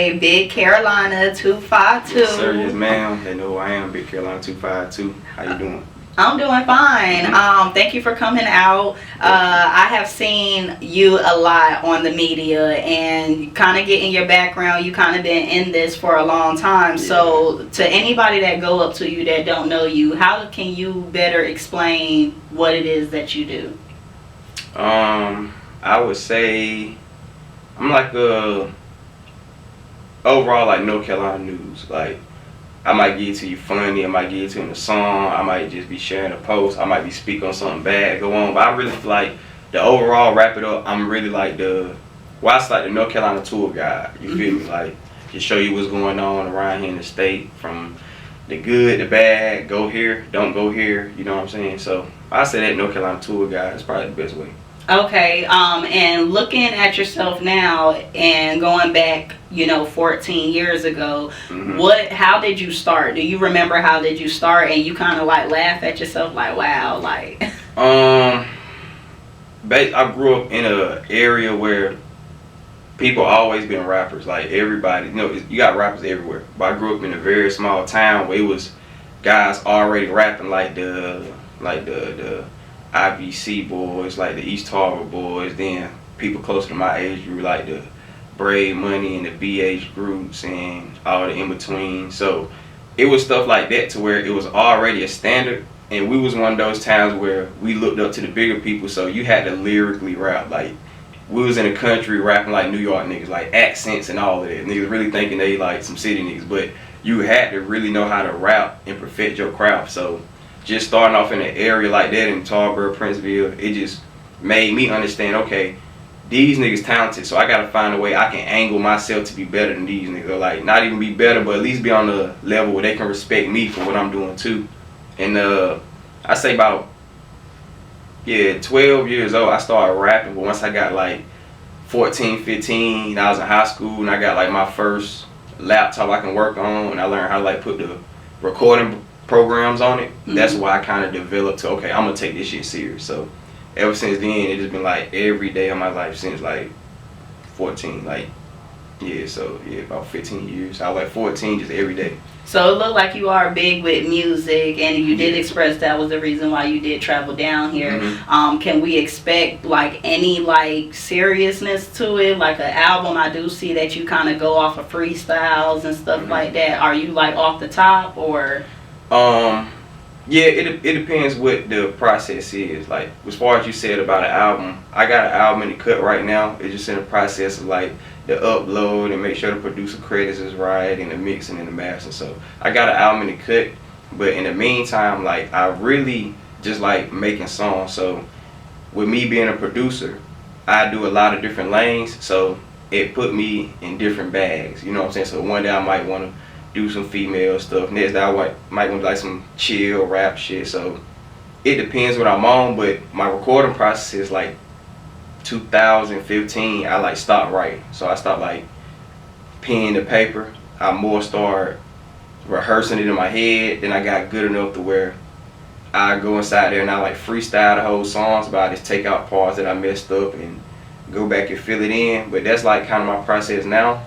A Big Carolina 252. Yes, sir, yes, ma'am. They know who I am, Big Carolina 252. How you doing? I'm doing fine. Thank you for coming out. I have seen you a lot on the media, and kind of getting your background. You kind of been in this for a long time. Yeah. So, to anybody that go up to you that don't know you, how can you better explain what it is that you do? I would say I'm like overall like North Carolina news. Like I might get to you funny, I might get to in the song, I might just be sharing a post, I might be speaking on something bad go on. But I really feel like the overall wrap it up, I'm really like the North Carolina tour guide. You feel me? Like just show you what's going on around here in the state, from the good, the bad, go here, don't go here, you know what I'm saying? So I say that North Carolina tour guide is probably the best way. Okay, and looking at yourself now and going back, 14 years ago, how did you start? Do you remember how did you start? And you kind of like laugh at yourself like, wow, like. I grew up in an area where people always been rappers. Like everybody, you got rappers everywhere. But I grew up in a very small town where it was guys already rapping like the IBC boys, like the East Harbor boys, then people close to my age group like the Braid Money and the BH groups and all the in between. So it was stuff like that to where it was already a standard, and we was one of those towns where we looked up to the bigger people, so you had to lyrically rap. Like we was in the country rapping like New York niggas, like accents and all of that. Niggas really thinking they like some city niggas, but you had to really know how to rap and perfect your craft. So just starting off in an area like that in Tarboro, Princeville, it just made me understand, okay, these niggas talented, so I gotta find a way I can angle myself to be better than these niggas. Or like not even be better, but at least be on the level where they can respect me for what I'm doing too. And I say about 12 years old I started rapping, but once I got like 14, 15, I was in high school and I got like my first laptop I can work on, and I learned how to like put the recording programs on it. That's why I kind of developed to, okay, I'm gonna take this shit serious. So ever since then it just been like every day of my life since like 14, like about 15 years. I was like 14 just every day. So it looked like you are big with music, and you did express that was the reason why you did travel down here. Can we expect like any like seriousness to it, like an album? I do see that you kind of go off of freestyles and stuff like that. Are you like off the top or? It depends what the process is. Like as far as you said about an album, I got an album in the cut right now. It's just in the process of like the upload and make sure the producer credits is right and the mixing and the mastering. So I got an album in the cut, but in the meantime, like I really just like making songs. So with me being a producer, I do a lot of different lanes. So it put me in different bags. You know what I'm saying? So one day I might want to do some female stuff. Next day I might want to like some chill rap shit. So it depends what I'm on, but my recording process is like 2015 I like stopped writing. So I stopped like pen to paper. I more start rehearsing it in my head. Then I got good enough to where I go inside there and I like freestyle the whole songs, but I just take out parts that I messed up and go back and fill it in. But that's like kind of my process now.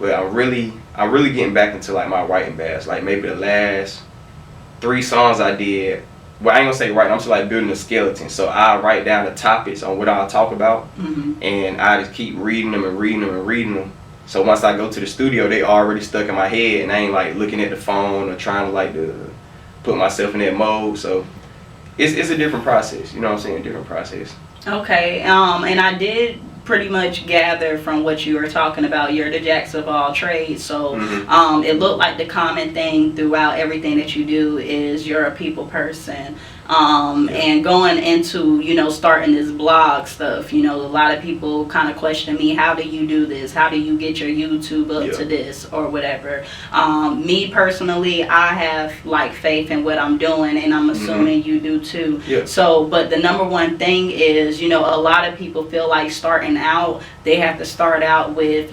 But I'm really getting back into like my writing bass. Like maybe the last 3 songs I did, well, I ain't gonna say writing, I'm just like building a skeleton. So I write down the topics on what I'll talk about, and I just keep reading them and reading them and reading them. So once I go to the studio, they already stuck in my head, and I ain't like looking at the phone or trying to like put myself in that mode. So it's a different process, you know what I'm saying? Different process. Okay, and I did pretty much gather from what you were talking about, you're the jacks of all trades. So it looked like the common thing throughout everything that you do is you're a people person. And going into, starting this blog stuff, a lot of people kind of question me, how do you do this? How do you get your YouTube up to this or whatever? Me personally, I have like faith in what I'm doing, and I'm assuming you do too. So, but the number one thing is, a lot of people feel like starting out, they have to start out with,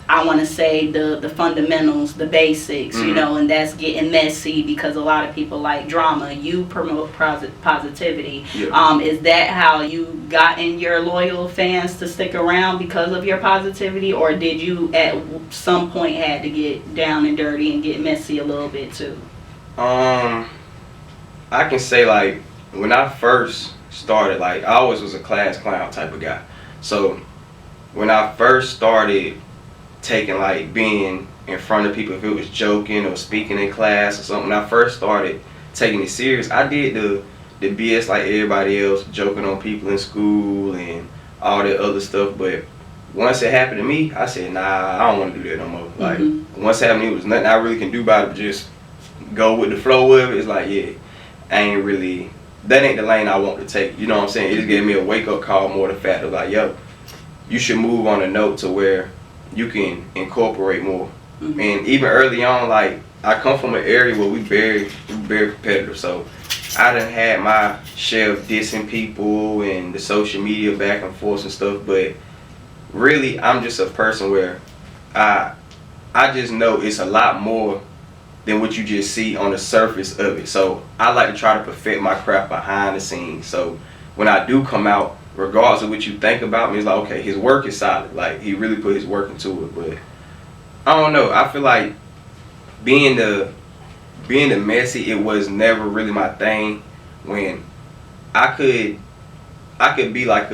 I want to say the fundamentals, the basics, you know, and that's getting messy because a lot of people like drama. You promote positivity. Yeah. Is that how you gotten your loyal fans to stick around because of your positivity, or did you at some point had to get down and dirty and get messy a little bit too? I can say like when I first started, like I always was a class clown type of guy. So when I first started taking like being in front of people, if it was joking or speaking in class or something, when I first started taking it serious, I did the BS like everybody else, joking on people in school and all that other stuff. But once it happened to me, I said, nah, I don't want to do that no more. Like once it happened to me, it was nothing I really can do about it, but just go with the flow of it. It's like, yeah, I ain't really, that ain't the lane I want to take. You know what I'm saying? It just gave me a wake up call, more the fact of like, yo, you should move on a note to where you can incorporate more. And even early on, like I come from an area where we very competitive, so I done had my share of dissing people and the social media back and forth and stuff. But really, I'm just a person where I just know it's a lot more than what you just see on the surface of it. So I like to try to perfect my craft behind the scenes. So when I do come out, regardless of what you think about me, it's like, okay, his work is solid. Like he really put his work into it. But I don't know. I feel like being the messy, it was never really my thing. When I could be like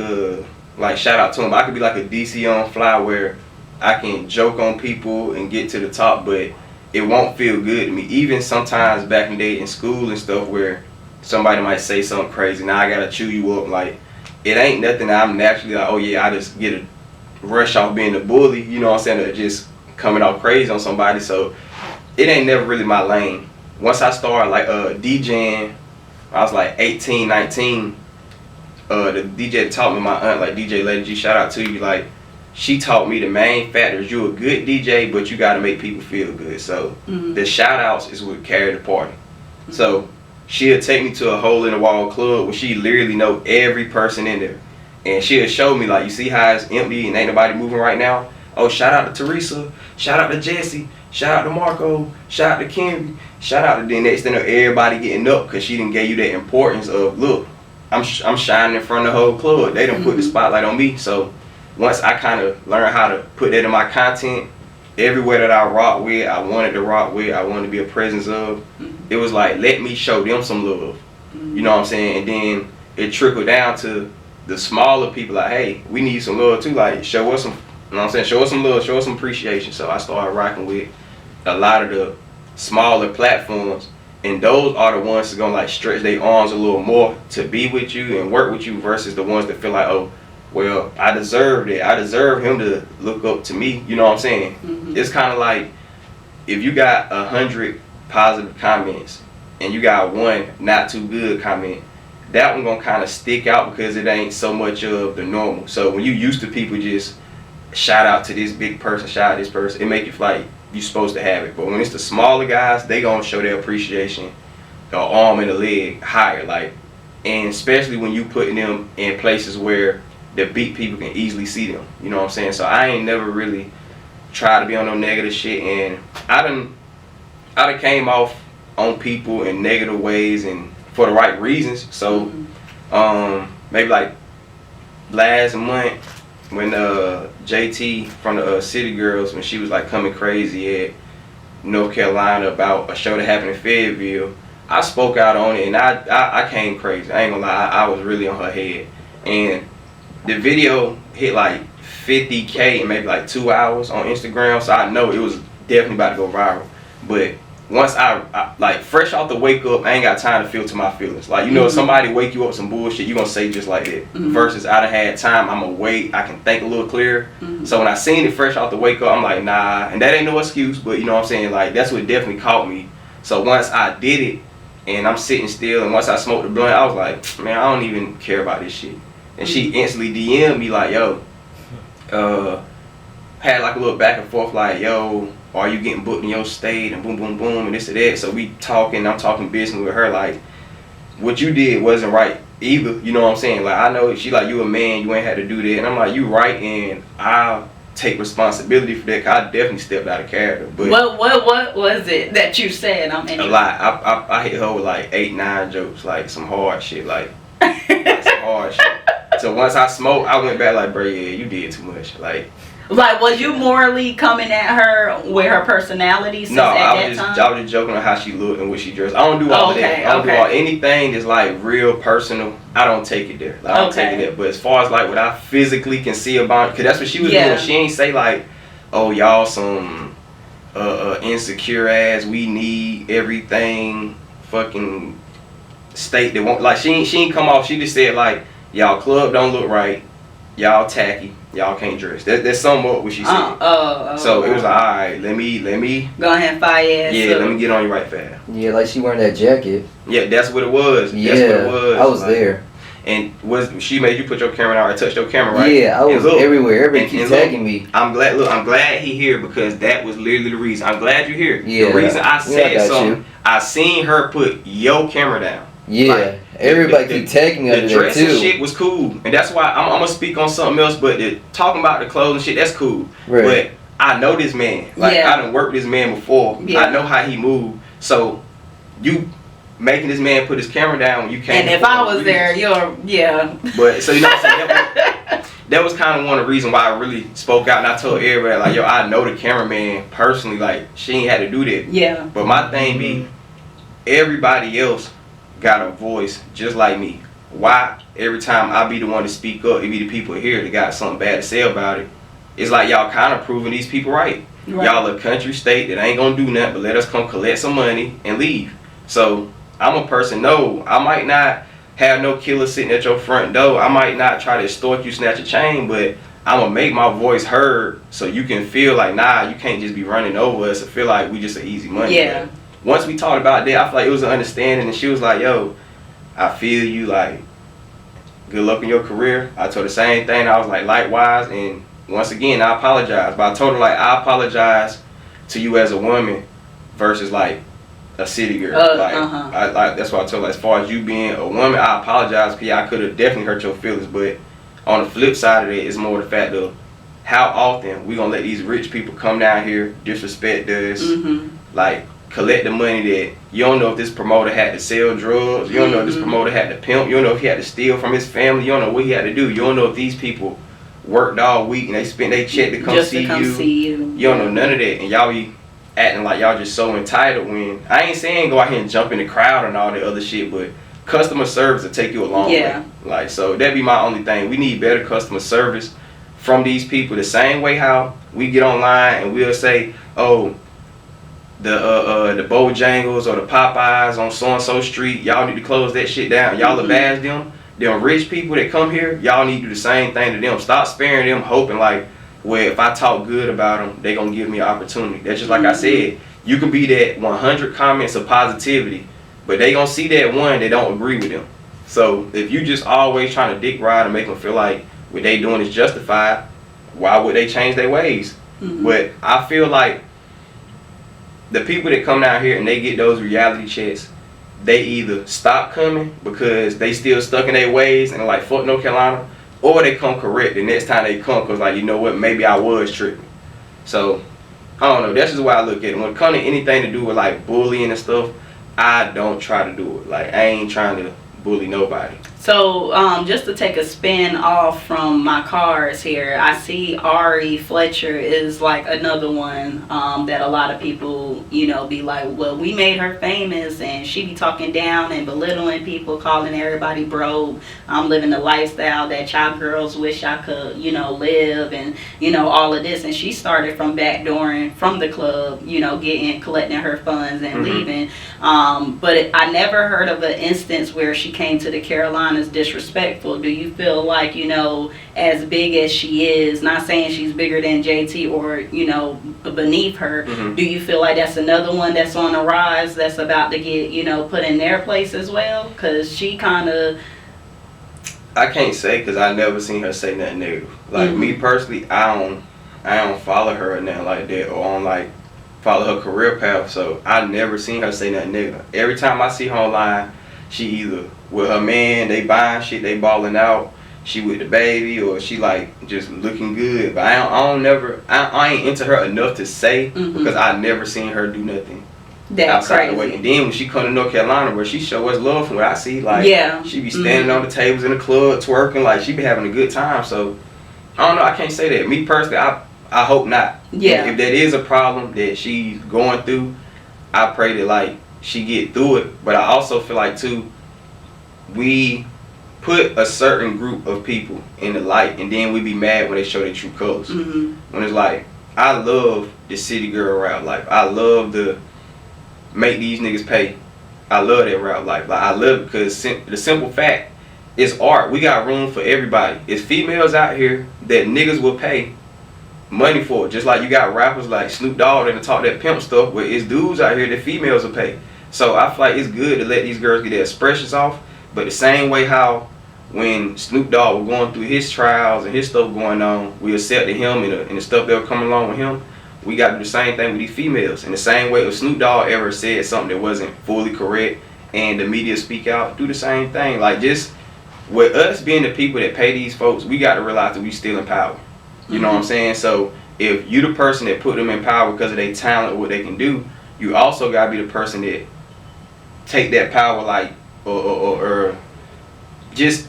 shout out to him, I could be like a DC on fly where I can joke on people and get to the top, but it won't feel good to me. Even sometimes back in the day in school and stuff where somebody might say something crazy, now I gotta chew you up. Like it ain't nothing that I'm naturally like, oh yeah, I just get a rush off being a bully, you know what I'm saying, or just coming out crazy on somebody. So it ain't never really my lane. Once I started like DJing, I was like 18, 19. The DJ taught me, my aunt, like DJ Lady G, shout out to you, like she taught me the main factor is you a good DJ, but you gotta make people feel good. So the shout outs is what carry the party. So she'll take me to a hole in the wall club where she literally know every person in there. And she'll show me like, you see how it's empty and ain't nobody moving right now? Oh, shout out to Teresa, shout out to Jesse, shout out to Marco, shout out to Kenry, shout out to the next thing of everybody getting up because she done gave you that importance of, look, I'm shining in front of the whole club. They done put the spotlight on me. So once I kind of learned how to put that in my content, everywhere that I rock with, I wanted to rock with, I wanted to be a presence of, it was like, let me show them some love. You know what I'm saying? And then it trickled down to the smaller people, like, hey, we need some love too. Like, show us some, you know what I'm saying? Show us some love, show us some appreciation. So I started rocking with a lot of the smaller platforms. And those are the ones that's gonna like stretch their arms a little more to be with you and work with you versus the ones that feel like, oh, well, I deserved it. I deserve him to look up to me. You know what I'm saying? It's kind of like if you got 100 positive comments and you got one not too good comment, that one gonna kind of stick out because it ain't so much of the normal. So when you used to people just shout out to this big person, shout out this person, it make you feel like you're supposed to have it. But when it's the smaller guys, they gonna show their appreciation, the arm and the leg higher, like, and especially when you putting them in places where the big people can easily see them. You know what I'm saying? So I ain't never really tried to be on no negative shit, and I done came off on people in negative ways and for the right reasons. So maybe like last month when JT from the City Girls, when she was like coming crazy at North Carolina about a show that happened in Fayetteville, I spoke out on it and I came crazy. I ain't gonna lie, I was really on her head. And the video hit like 50K in maybe like 2 hours on Instagram, so I know it was definitely about to go viral. But once I like fresh off the wake up, I ain't got time to filter my feelings. Like, you know, if somebody wake you up some bullshit, you gonna say just like that. Versus I done had time, I'ma wait, I can think a little clearer. So when I seen it fresh off the wake up, I'm like, nah, and that ain't no excuse, but you know what I'm saying, like that's what definitely caught me. So once I did it and I'm sitting still and once I smoked the blunt, I was like, man, I don't even care about this shit. And she instantly DM'd me like, yo, had like a little back and forth like, yo, are you getting booked in your state and boom, boom, boom, and this and that. So we talking, I'm talking business with her like, what you did wasn't right either, you know what I'm saying? Like, I know she like, you a man, you ain't had to do that. And I'm like, you right, and I take responsibility for that. 'Cause I definitely stepped out of character. But what was it that you said? I'm interested. A lot. I hit her with like 8-9 jokes, like some hard shit, like some hard shit. So once I smoked, I went back like, bro, yeah, you did too much. Like, was you morally coming at her with her personality since no, at I that was time? I was just joking on how she looked and what she dressed. I don't do all of that. I don't do all anything that's like real personal. I don't take it there. Like, I don't take it there. But as far as like what I physically can see about, because that's what she was doing. She ain't say like, oh, y'all some insecure ass. We need everything. Fucking state that won't, like, she ain't come off. She just said like, y'all club don't look right. Y'all tacky. Y'all can't dress. That's somewhat what she said. So it was like, all right, let me go ahead and fire ass. Yeah, let me get on you right fast. Yeah, like she wearing that jacket. Yeah, that's what it was. Yeah, that's what it was. I was like, there. And she made you put your camera down or touch your camera, right? Yeah, I was everywhere. Everybody keep tagging me. I'm glad he here because that was literally the reason. I'm glad you here. Yeah. The reason I said something, I seen her put your camera down. Yeah, like, everybody keep tagging me under there too. The dress and shit was cool, and that's why I'm gonna speak on something else. But talking about the clothes and shit, that's cool. Right. But I know this man. Like, I done worked with this man before. Yeah. I know how he moved. So you making this man put his camera down when you can't. And if I was there, But so you know what I'm saying? That was kind of one of the reasons why I really spoke out, and I told everybody like, yo, I know the cameraman personally. Like, she ain't had to do that. Yeah. But my thing be, everybody else got a voice just like me. Why every time I be the one to speak up, it be the people here that got something bad to say about it? It's like y'all kind of proving these people right. Y'all a country state that ain't gonna do nothing but let us come collect some money and leave. So I'm a person, no, I might not have no killer sitting at your front door. I might not try to extort you, snatch a chain, but I'm gonna make my voice heard so you can feel like, nah, you can't just be running over us and feel like we just an easy money. Yeah. But once we talked about that, I feel like it was an understanding, and she was like, yo, I feel you, like, good luck in your career. I told her the same thing. I was like, likewise, and once again, I apologize. But I told her, like, I apologize to you as a woman versus, like, a city girl. That's why I told her, as far as you being a woman, I apologize because I could have definitely hurt your feelings. But on the flip side of it, it's more the fact of how often we gonna let these rich people come down here, disrespect us, like, collect the money that you don't know if this promoter had to sell drugs, you don't know if this promoter had to pimp, you don't know if he had to steal from his family, you don't know what he had to do, you don't know if these people worked all week and they spent their check to come see you. You don't know none of that, and y'all be acting like y'all just so entitled when I ain't saying go out here and jump in the crowd and all that other shit, but customer service will take you a long way. Like, so that'd be my only thing. We need better customer service from these people, the same way how we get online and we'll say, oh, the Bojangles or the Popeyes on so-and-so street, y'all need to close that shit down. Y'all advise them rich people that come here, y'all need to do the same thing to them. Stop sparing them, hoping like, well, if I talk good about them, they gonna give me an opportunity. That's just like I said, you can be that 100 comments of positivity, but they gonna see that one that don't agree with them. So if you just always trying to dick ride and make them feel like what they doing is justified, why would they change their ways? But I feel like the people that come down here and they get those reality checks, they either stop coming because they still stuck in their ways and like, fuck North Carolina, or they come correct the next time they come because, like, you know what, maybe I was tripping. So I don't know, that's just why I look at it. When it comes to anything to do with like bullying and stuff, I don't try to do it. Like, I ain't trying to bully nobody. So just to take a spin off from my cards here, I see Ari Fletcher is like another one that a lot of people, you know, be like, well, we made her famous and she be talking down and belittling people, calling everybody broke. I'm living the lifestyle that y'all girls wish I could, you know, live, and, you know, all of this. And she started from backdooring from the club, you know, collecting her funds and leaving. But I never heard of an instance where she came to the Carolinas disrespectful. Do you feel like, you know, as big as she is, not saying she's bigger than JT or, you know, beneath her, do you feel like that's another one that's on the rise that's about to get, you know, put in their place as well? Because she kind of, I can't say because I never seen her say nothing negative. Like, me personally, I don't follow her or nothing like that, or on like follow her career path, so I never seen her say nothing negative. Every time I see her online, she either with her man, they buying shit, they balling out, she with the baby or she like just looking good. But I ain't into her enough to say because I never seen her do nothing outside the way. And then when she come to North Carolina, where she show us love from what I see, like she be standing on the tables in the club twerking, like she be having a good time. So I don't know, I can't say that. Me personally, I hope not. Yeah. If that is a problem that she's going through, I pray that like she get through it. But I also feel like too, we put a certain group of people in the light, and then we be mad when they show their true colors. When it's like, I love the city girl rap life. I love the make these niggas pay. I love that rap life. Like, I love it because the simple fact is art. We got room for everybody. It's females out here that niggas will pay money for. Just like you got rappers like Snoop Dogg that talk that pimp stuff, but it's dudes out here that females will pay. So I feel like it's good to let these girls get their expressions off. But the same way how when Snoop Dogg was going through his trials and his stuff going on, we accepted him and the stuff that was coming along with him. We got to do the same thing with these females. In the same way if Snoop Dogg ever said something that wasn't fully correct and the media speak out, do the same thing. Like, just with us being the people that pay these folks, we got to realize that we still in power. You know what I'm saying? So if you the person that put them in power because of their talent or what they can do, you also got to be the person that take that power, like, or just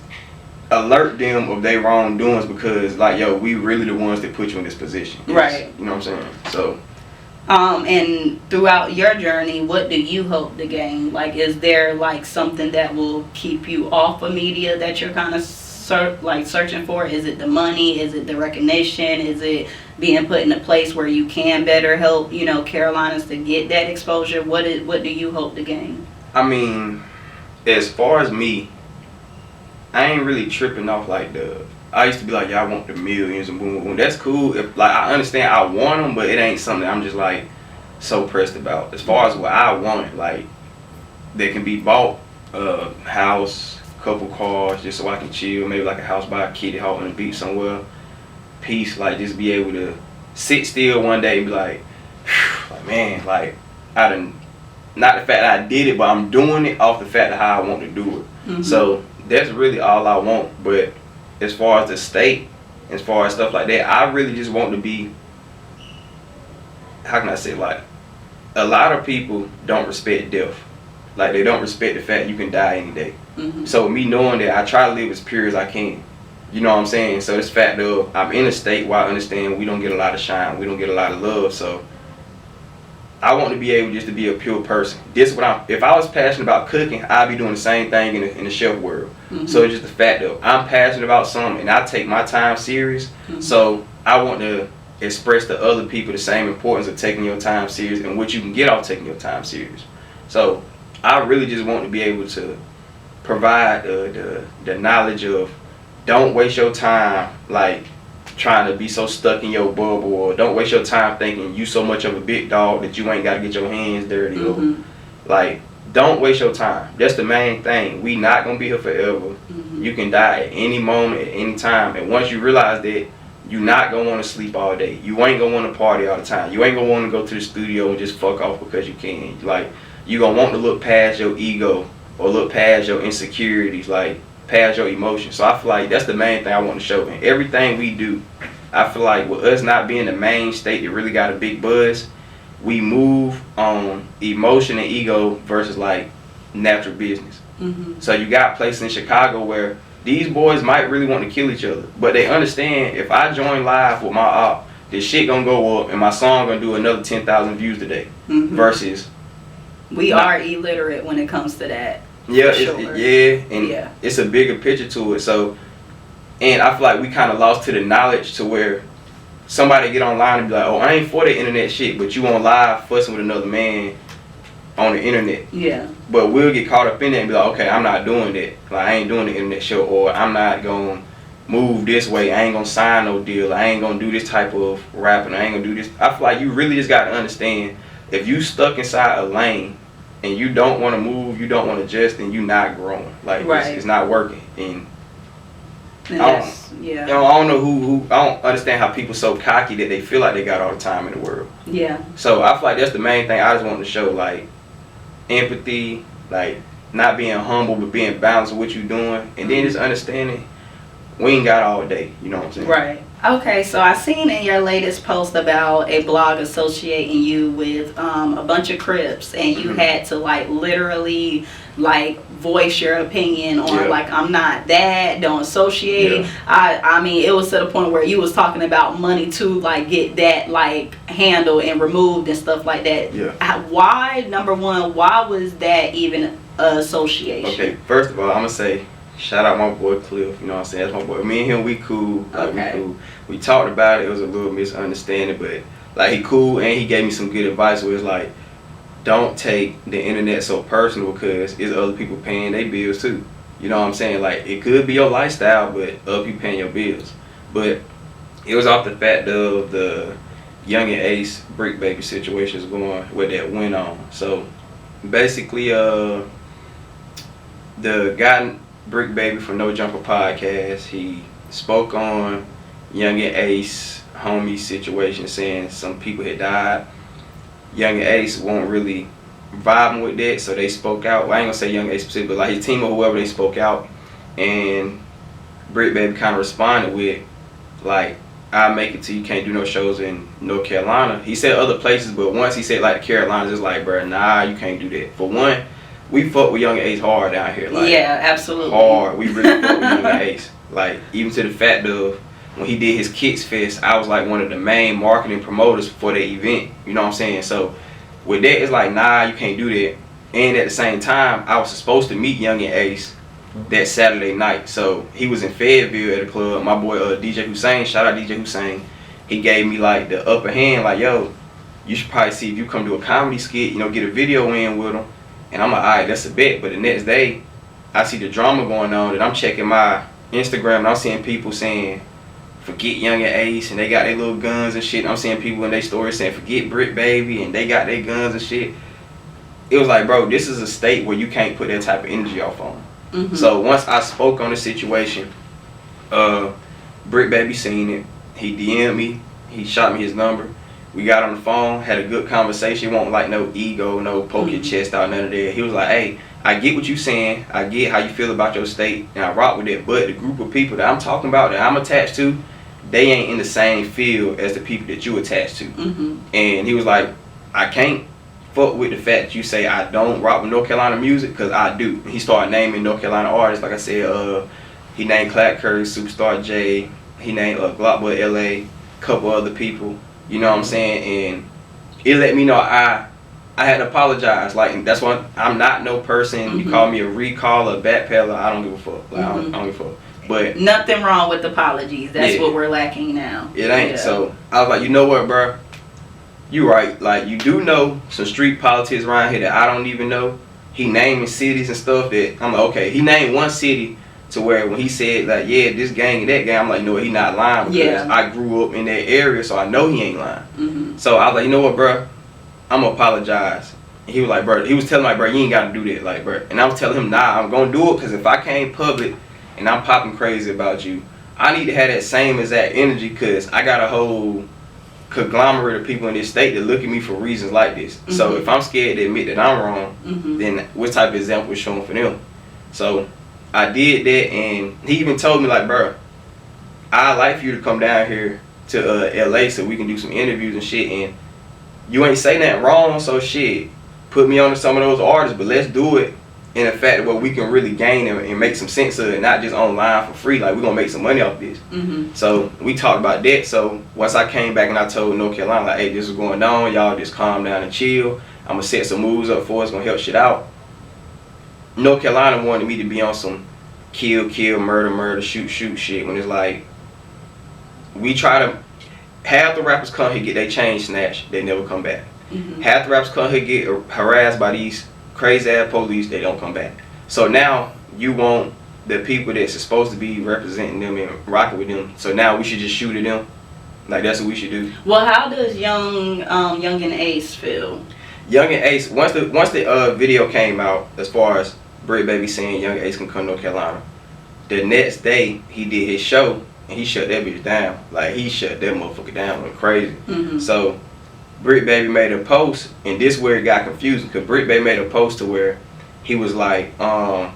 alert them of their wrongdoings, because like, yo, we really the ones that put you in this position. Right. You know what I'm saying? So and throughout your journey, what do you hope to gain? Like, is there like something that will keep you off of media that you're kind of searching for? Is it the money? Is it the recognition? Is it being put in a place where you can better help, you know, Carolinas to get that exposure? What do you hope to gain? I mean, as far as me, I ain't really tripping off like I used to be like, yeah, I want the millions and boom, boom, boom. That's cool. If, like, I understand I want them, but it ain't something that I'm just like so pressed about. As far as what I want, like, that can be bought, house, couple cars, just so I can chill, maybe like a house by a kitty hawk on the beach somewhere. Peace, like, just be able to sit still one day and be like, man, like, I done, not the fact that I did it, but I'm doing it off the fact of how I want to do it. So that's really all I want. But as far as the state, as far as stuff like that, I really just want to be, how can I say, like, a lot of people don't respect death. Like, they don't respect the fact you can die any day. So me knowing that, I try to live as pure as I can. You know what I'm saying? So this fact of I'm in a state where I understand we don't get a lot of shine, we don't get a lot of love. So I want to be able just to be a pure person. This is what if I was passionate about cooking, I'd be doing the same thing in the chef world. So it's just the fact of I'm passionate about something and I take my time serious. So I want to express to other people the same importance of taking your time serious and what you can get off taking your time serious. So I really just want to be able to provide the knowledge of, don't waste your time like trying to be so stuck in your bubble, or don't waste your time thinking you so much of a big dog that you ain't got to get your hands dirty. Or like, don't waste your time. That's the main thing. We not gonna be here forever. You can die at any moment, at any time. And once you realize that, you not gonna want to sleep all day. You ain't gonna want to party all the time. You ain't gonna want to go to the studio and just fuck off because you can. Like, you gonna want to look past your ego or look past your insecurities, like past your emotions. So I feel like that's the main thing I want to show. And everything we do, I feel like with us not being the main state that really got a big buzz, we move on emotion and ego versus like natural business. So you got places in Chicago where these boys might really want to kill each other, but they understand if I join live with my op, this shit gonna go up and my song gonna do another 10,000 views today. Versus we are illiterate when it comes to that. Yeah, it's a bigger picture to it. So, and I feel like we kind of lost to the knowledge to where somebody get online and be like, oh, I ain't for the internet shit, but you on live fussing with another man on the internet. Yeah. But we'll get caught up in that and be like, okay, I'm not doing that. Like, I ain't doing the internet show, or I'm not gonna move this way. I ain't gonna sign no deal. I ain't gonna do this type of rapping. I ain't gonna do this. I feel like you really just gotta understand, if you stuck inside a lane and you don't want to move, you don't want to adjust, and you not growing. Like, it's not working. And I don't know who I don't understand how people so cocky that they feel like they got all the time in the world. Yeah. So I feel like that's the main thing I just want to show, like empathy, like not being humble but being balanced with what you're doing, and then just understanding we ain't got all day. You know what I'm saying? Right. Okay, so I seen in your latest post about a blog associating you with a bunch of Crips, and you had to like literally like voice your opinion on like, I'm not that, don't associate. I mean, it was to the point where you was talking about money to like get that like handled and removed and stuff like that. Why, number one, why was that even a association? Okay, first of all, I'm gonna say shout out my boy Cliff. You know what I'm saying? That's my boy. Me and him, we cool. Like, we cool. We talked about it. It was a little misunderstanding, but like he cool, and he gave me some good advice. Where it's like, don't take the internet so personal, because it's other people paying their bills too. You know what I'm saying? Like, it could be your lifestyle, but other people paying your bills. But it was off the fact of the Young and Ace Brick Baby situations going where that went on. So basically, the guy Brick Baby from No Jumper Podcast, he spoke on Young and Ace homie situation, saying some people had died. Young and Ace won't really vibing with that, so they spoke out. Well, I ain't gonna say Young Ace specific, but like his team or whoever, they spoke out, and Brick Baby kind of responded with like, I'll make it till you can't do no shows in North Carolina. He said other places, but once he said like the Carolinas, it's like, bro, nah, you can't do that. For one, we fuck with Young and Ace hard down here. Like, yeah, absolutely. Hard. We really fuck with Young and Ace. Like, even to the fact of when he did his Kicks Fest, I was like one of the main marketing promoters for the event. You know what I'm saying? So with that, it's like, nah, you can't do that. And at the same time, I was supposed to meet Young and Ace that Saturday night. So he was in Fayetteville at a club. My boy DJ Hussein, shout out DJ Hussein, he gave me like the upper hand, like, yo, you should probably see if you come do a comedy skit, you know, get a video in with him. And I'm like, alright, that's a bet. But the next day, I see the drama going on, and I'm checking my Instagram, and I'm seeing people saying, forget Young and Ace, and they got their little guns and shit. I'm seeing people in their stories saying, forget Brick Baby, and they got their guns and shit. It was like, bro, this is a state where you can't put that type of energy off on. So once I spoke on the situation, Brick Baby seen it. He DM'd me. He shot me his number. We got on the phone, had a good conversation. It wasn't like no ego, no poke your chest out, none of that. He was like, hey, I get what you saying. I get how you feel about your state, and I rock with it. But the group of people that I'm talking about, that I'm attached to, they ain't in the same field as the people that you attached to. And he was like, I can't fuck with the fact that you say I don't rock with North Carolina music, because I do. And he started naming North Carolina artists. Like I said, he named Clack Curry, Superstar J. He named Glockboy LA, couple other people. You know what I'm saying? And it let me know I had to apologize. Like, that's why I'm not no person. You call me a recall or backpedaler, I don't give a fuck. Like, I don't give a fuck. But nothing wrong with apologies. That's what we're lacking now. It ain't. So I was like, you know what, bro? You right. Like, you do know some street politics around here that I don't even know. He naming cities and stuff that I'm like, okay. He named one city to where when he said like, yeah, this gang and that gang, I'm like, no, he not lying, because I grew up in that area, so I know he ain't lying. So I was like, you know what, bro? I'm gonna apologize. And he was like, bro, he was telling me, like, bro, you ain't gotta do that, like, bro. And I was telling him, nah, I'm gonna do it, because if I came public and I'm popping crazy about you, I need to have that same exact energy, because I got a whole conglomerate of people in this state that look at me for reasons like this. So if I'm scared to admit that I'm wrong, then what type of example is shown for them? So I did that, and he even told me, like, bro, I'd like for you to come down here to LA so we can do some interviews and shit, and you ain't say nothing wrong, so shit, put me on to some of those artists, but let's do it in a fact where we can really gain and make some sense of it, not just online for free. Like, we're gonna make some money off this. So we talked about that. So once I came back and I told North Carolina, like, hey, this is going on, y'all just calm down and chill. I'm gonna set some moves up for us, gonna help shit out. North Carolina wanted me to be on some kill, murder, shoot shit, when it's like, we try to, half the rappers come here, get their chain snatched, they never come back. Half the rappers come here, get harassed by these crazy ass police, they don't come back. So now you want the people that's supposed to be representing them and rocking with them, so now we should just shoot at them. Like, that's what we should do. Well, how does Young and Ace feel? Young and Ace, once the video came out, as far as Brick Baby saying Young and Ace can come to North Carolina, the next day he did his show and he shut that bitch down. Like, he shut that motherfucker down, went crazy. So Brick Baby made a post, and this is where it got confusing, because Brick Baby made a post to where he was like, I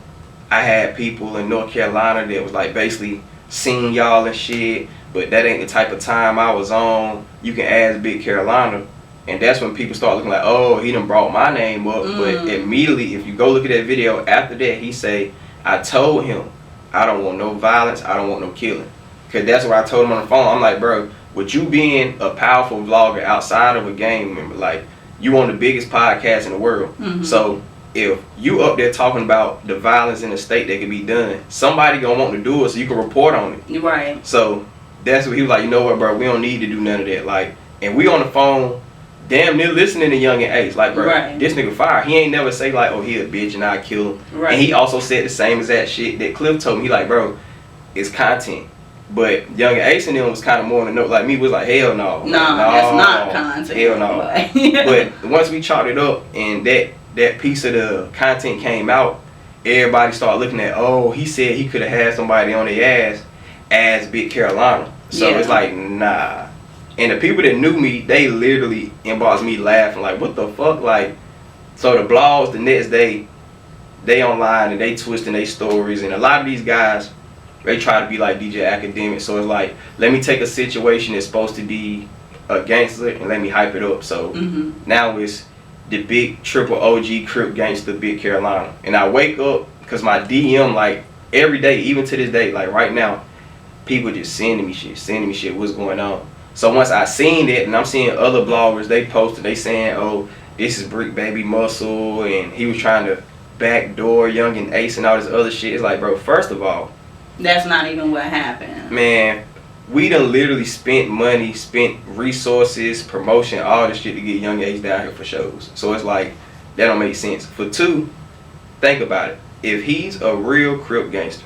had people in North Carolina that was like basically seen y'all and shit, but that ain't the type of time I was on. You can ask Big Carolina. And that's when people start looking like, oh, he done brought my name up. But immediately, if you go look at that video, after that, he say, I told him, I don't want no violence, I don't want no killing. Because that's what I told him on the phone. I'm like, bro, with you being a powerful vlogger outside of a game member, like, you on the biggest podcast in the world. So if you up there talking about the violence in the state that can be done, somebody gonna want to do it so you can report on it. Right. So that's what he was like, you know what, bro, we don't need to do none of that. Like, and we on the phone, damn near listening to Young and Ace. Like, bro, this nigga fire. He ain't never say like, oh, he a bitch and I kill him. Right. And he also said the same exact shit that Cliff told me. He like, bro, it's content. But Young and Ace and them was kind of more on the note. Like me was like, hell no. No, that's not content. Hell no. But once we chopped it up and that piece of the content came out, everybody started looking at, oh, he said he could have had somebody on their ass as Big Carolina. So it's like, nah. And the people that knew me, they literally inboxed me laughing like, what the fuck? Like, so the blogs the next day, they online and they twisting their stories. And a lot of these guys, they try to be like DJ Academic. So it's like, let me take a situation that's supposed to be a gangster and let me hype it up. So now it's the big triple OG Crip gangster Big Carolina. And I wake up, because my DM, like, every day, even to this day, like right now, people just sending me shit, what's going on. So once I seen it, and I'm seeing other bloggers, they posted, they saying, oh, this is Brick Baby Muscle, and he was trying to backdoor Young and Ace and all this other shit. It's like, bro, first of all, that's not even what happened. Man, we done literally spent money, spent resources, promotion, all this shit to get Young Ace down here for shows. So it's like, that don't make sense. For two, think about it. If he's a real Crip gangster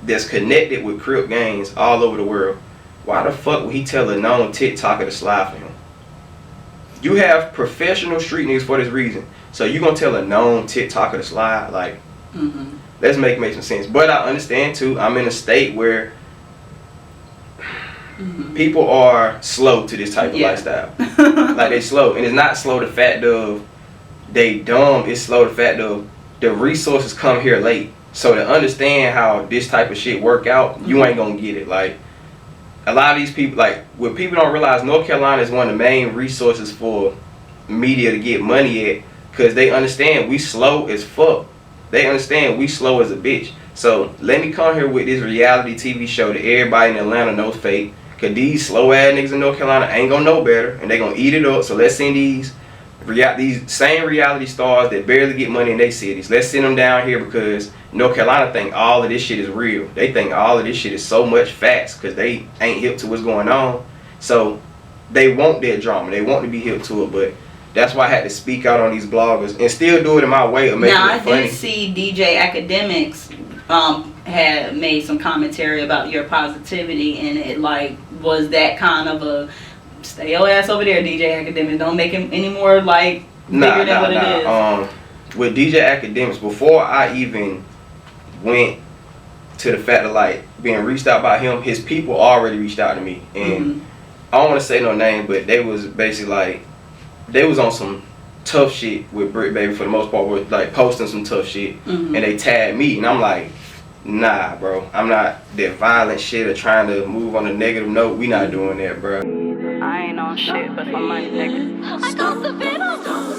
that's connected with Crip gangs all over the world, why the fuck would he tell a known TikToker to slide for him? You have professional street niggas for this reason. So you gonna tell a known TikToker to slide? Like, let's make some sense. But I understand too, I'm in a state where people are slow to this type of lifestyle. Like, they slow. And it's not slow the fact of they dumb, it's slow the fact of the resources come here late. So to understand how this type of shit work out, you ain't gonna get it. Like, a lot of these people, like, what people don't realize, North Carolina is one of the main resources for media to get money at, because they understand we slow as fuck. They understand we slow as a bitch. So let me come here with this reality TV show that everybody in Atlanta knows fake, because these slow ass niggas in North Carolina ain't gonna know better, and they gonna eat it up. So let's send these same reality stars that barely get money in their cities, let's send them down here, because North Carolina think all of this shit is real. They think all of this shit is so much facts because they ain't hip to what's going on. So they want that drama. They want to be hip to it. But that's why I had to speak out on these bloggers and still do it in my way of making it funny. Now, I did see DJ Academics had made some commentary about your positivity, and it like was that kind of a stay your ass over there, DJ Academics. Don't make him any more like bigger than what it is. With DJ Academics, before I even went to the fact of like being reached out by him, his people already reached out to me, and I don't want to say no name, but they was basically like, they was on some tough shit with Brick Baby for the most part, with like posting some tough shit, and they tagged me, and I'm like, nah, bro, I'm not that violent shit or trying to move on a negative note. We not doing that, bro. I ain't on shit, but my money, nigga. I got the venom.